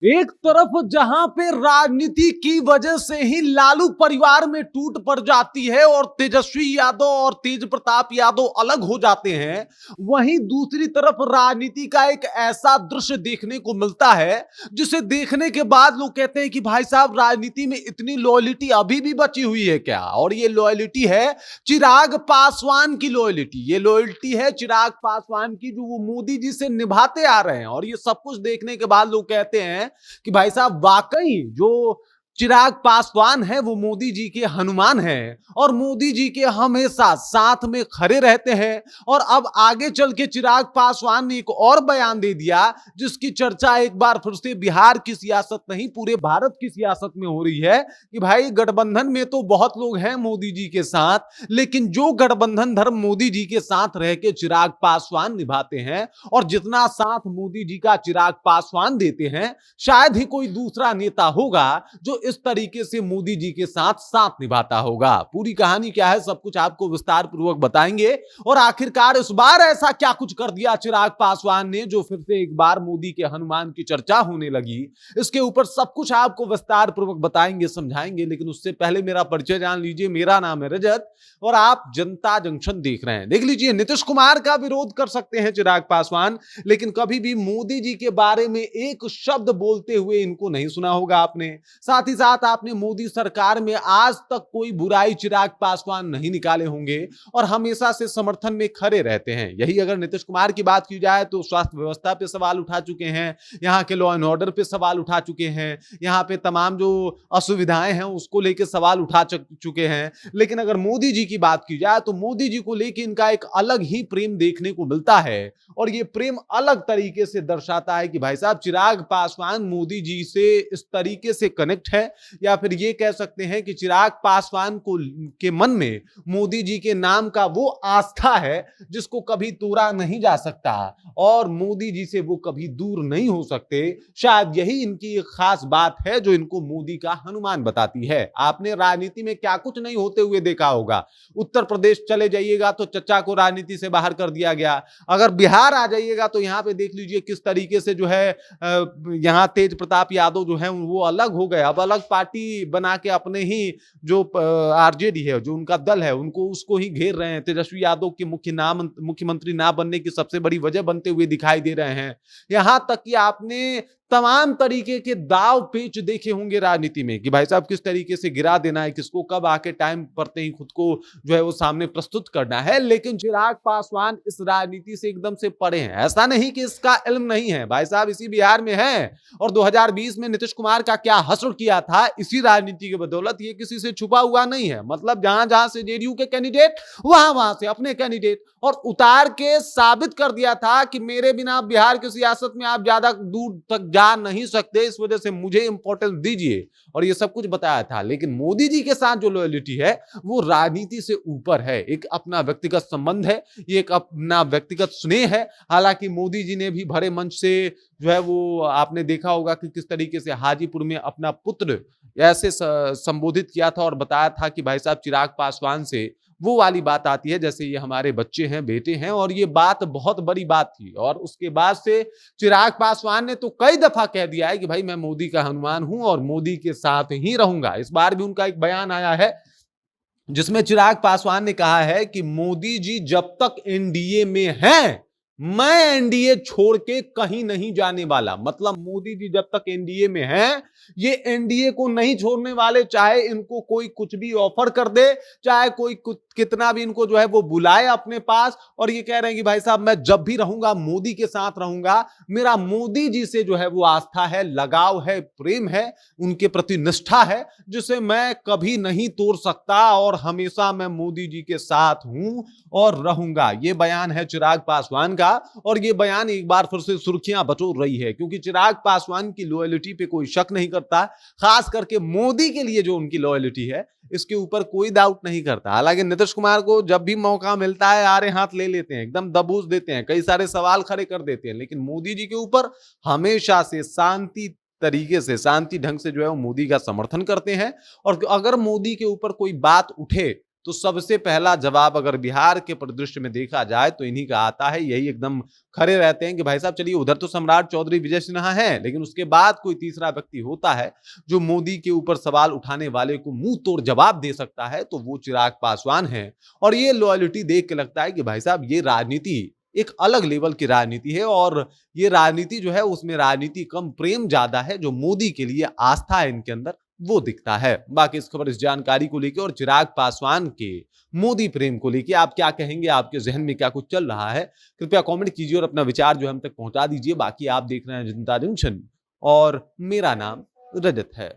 एक तरफ जहां पे राजनीति की वजह से ही लालू परिवार में टूट पड़ जाती है और तेजस्वी यादव और तेज प्रताप यादव अलग हो जाते हैं, वहीं दूसरी तरफ राजनीति का एक ऐसा दृश्य देखने को मिलता है जिसे देखने के बाद लोग कहते हैं कि भाई साहब, राजनीति में इतनी लॉयलिटी अभी भी बची हुई है क्या? और ये लॉयलिटी है चिराग पासवान की लॉयलिटी। ये लॉयल्टी है चिराग पासवान की, जो वो मोदी जी से निभाते आ रहे हैं। और ये सब कुछ देखने के बाद लोग कहते हैं कि भाई साहब, वाकई जो चिराग पासवान है वो मोदी जी के हनुमान हैं और मोदी जी के हमेशा साथ में खड़े रहते हैं। और अब आगे चल के चिराग पासवान ने एक और बयान दे दिया जिसकी चर्चा एक बार फिर से बिहार की सियासत नहीं, पूरे भारत की सियासत में हो रही है कि भाई, गठबंधन में तो बहुत लोग हैं मोदी जी के साथ, लेकिन जो गठबंधन धर्म मोदी जी के साथ रह के चिराग पासवान निभाते हैं और जितना साथ मोदी जी का चिराग पासवान देते हैं, शायद ही कोई दूसरा नेता होगा जो इस तरीके से मोदी जी के साथ साथ निभाता होगा। पूरी कहानी क्या है, सब कुछ आपको विस्तार पूर्वक बताएंगे। और आखिरकार इस बार ऐसा क्या कुछ कर दिया चिराग पासवान ने जो फिर से एक बार मोदी के हनुमान की चर्चा होने लगी, इसके ऊपर सब कुछ आपको विस्तार पूर्वक बताएंगे, समझाएंगे। लेकिन उससे पहले मेरा परिचय जान लीजिए। मेरा नाम है रजत और आप जनता जंक्शन देख रहे हैं। देख लीजिए, नीतीश कुमार का विरोध कर सकते हैं चिराग पासवान, लेकिन कभी भी मोदी जी के बारे में एक शब्द बोलते हुए इनको नहीं सुना होगा आपने। साथ ही साथ आपने मोदी सरकार में आज तक कोई बुराई चिराग पासवान नहीं निकाले होंगे और हमेशा से समर्थन में खड़े रहते हैं। यही अगर नीतीश कुमार की बात की जाए तो स्वास्थ्य व्यवस्था पे सवाल उठा चुके हैं, यहाँ के लॉ एंड ऑर्डर पे सवाल उठा चुके हैं, यहाँ पे तमाम जो असुविधाएं हैं उसको लेकर सवाल उठा चुके हैं। लेकिन अगर मोदी जी की बात की जाए तो मोदी जी को लेकर इनका एक अलग ही प्रेम देखने को मिलता है और ये प्रेम अलग तरीके से दर्शाता है कि भाई साहब, चिराग पासवान मोदी जी से इस तरीके से कनेक्ट है, या फिर ये कह सकते हैं कि चिराग पासवान को के मन में मोदी जी के नाम का वो आस्था है जिसको कभी तोड़ा नहीं जा सकता और मोदी जी से वो कभी दूर नहीं हो सकते। शायद यही इनकी एक खास बात है जो इनको मोदी का हनुमान बताती है। आपने राजनीति में क्या कुछ नहीं होते हुए देखा होगा। उत्तर प्रदेश चले जाइएगा तो चचा को राजनीति से बाहर कर दिया गया। अगर बिहार आ जाइएगा तो यहाँ पे देख लीजिए किस तरीके से जो है यहाँ तेज प्रताप यादव जो है वो अलग हो गए। अब अलग पार्टी बना के अपने ही जो आरजेडी है, जो उनका दल है, उनको उसको ही घेर रहे हैं। तेजस्वी यादव के मुख्यमंत्री ना बनने की सबसे बड़ी वजह बनते हुए दिखाई दे रहे हैं। यहां तक कि आपने तमाम तरीके के दाव पेच देखे होंगे राजनीति में कि भाई साहब, किस तरीके से गिरा देना है, किसको कब आके टाइम पड़ते ही खुद को जो है वो सामने प्रस्तुत करना है। लेकिन चिराग पासवान इस राजनीति से एकदम से परे हैं। ऐसा नहीं कि इसका इल्म नहीं है, भाई साहब इसी बिहार में है और 2020 में नीतीश कुमार का क्या हश्र किया था, इसी राजनीति की बदौलत। ये किसी से छुपा हुआ नहीं है। मतलब जहां जहां से जेडीयू के कैंडिडेट, वहां वहां से अपने कैंडिडेट और उतार के साबित कर दिया था कि मेरे बिना बिहार की सियासत में आप ज्यादा दूर तक जा नहीं सकते, इस वजह से मुझे इंपॉर्टेंस दीजिए, और ये सब कुछ बताया था। लेकिन मोदी जी के साथ जो लॉयल्टी है वो राजनीति से ऊपर है। एक अपना व्यक्तिगत संबंध है, ये एक अपना व्यक्तिगत स्नेह है। हालांकि मोदी जी ने भी भरे मंच से जो है वो आपने देखा होगा कि किस तरीके से हाजीपुर में अपना पुत्र ऐसे संबोधित किया था और बताया था कि भाई साहब, चिराग पासवान से वो वाली बात आती है जैसे ये हमारे बच्चे हैं, बेटे हैं। और ये बात बहुत बड़ी बात थी। और उसके बाद से चिराग पासवान ने तो कई दफा कह दिया है कि भाई मैं मोदी का हनुमान हूं और मोदी के साथ ही रहूंगा। इस बार भी उनका एक बयान आया है जिसमें चिराग पासवान ने कहा है कि मोदी जी जब तक एनडीए में हैं, मैं एनडीए छोड़ के कहीं नहीं जाने वाला। मतलब मोदी जी जब तक एनडीए में हैं, ये एनडीए को नहीं छोड़ने वाले, चाहे इनको कोई कुछ भी ऑफर कर दे, चाहे कोई कितना भी इनको जो है वो बुलाए अपने पास। और ये कह रहे हैं कि भाई साहब, मैं जब भी रहूंगा मोदी के साथ रहूंगा। मेरा मोदी जी से जो है वो आस्था है, लगाव है, प्रेम है, उनके प्रति निष्ठा है, जिसे मैं कभी नहीं तोड़ सकता और हमेशा मैं मोदी जी के साथ हूं और रहूंगा। ये बयान है चिराग पासवान का और ये बयान एक बार फिर से सुर्खियां बटोर रही है क्योंकि चिराग पासवान की लॉयल्टी पे कोई शक नहीं करता। खास करके मोदी के लिए जो उनकी लॉयल्टी है, इसके ऊपर कोई डाउट नहीं करता। हालांकि नीतीश कुमार को जब भी मौका मिलता है आरे हाथ ले लेते हैं, एकदम दबूस देते हैं, कई सारे सवाल खड़े कर देते हैं। लेकिन मोदी जी के ऊपर हमेशा से शांति तरीके से, शांति ढंग से जो है वो मोदी का समर्थन करते हैं। और अगर मोदी के ऊपर कोई बात उठे तो सबसे पहला जवाब अगर बिहार के परिदृश्य में देखा जाए तो इन्हीं का आता है। यही एकदम खड़े रहते हैं कि भाई साहब चलिए, उधर तो सम्राट चौधरी विजय सिन्हा है, लेकिन उसके बाद कोई तीसरा व्यक्ति होता है जो मोदी के ऊपर सवाल उठाने वाले को मुंह तोड़ जवाब दे सकता है, तो वो चिराग पासवान है। और ये लॉयल्टी देख के लगता है कि भाई साहब ये राजनीति एक अलग लेवल की राजनीति है, और ये राजनीति जो है उसमें राजनीति कम प्रेम ज्यादा है। जो मोदी के लिए आस्था है इनके अंदर, वो दिखता है। बाकी इस खबर, इस जानकारी को लेकर और चिराग पासवान के मोदी प्रेम को लेकर आप क्या कहेंगे, आपके जहन में क्या कुछ चल रहा है, कृपया कमेंट कीजिए और अपना विचार जो हम तक पहुंचा दीजिए। बाकी आप देख रहे हैं जनता जंक्शन और मेरा नाम रजत है।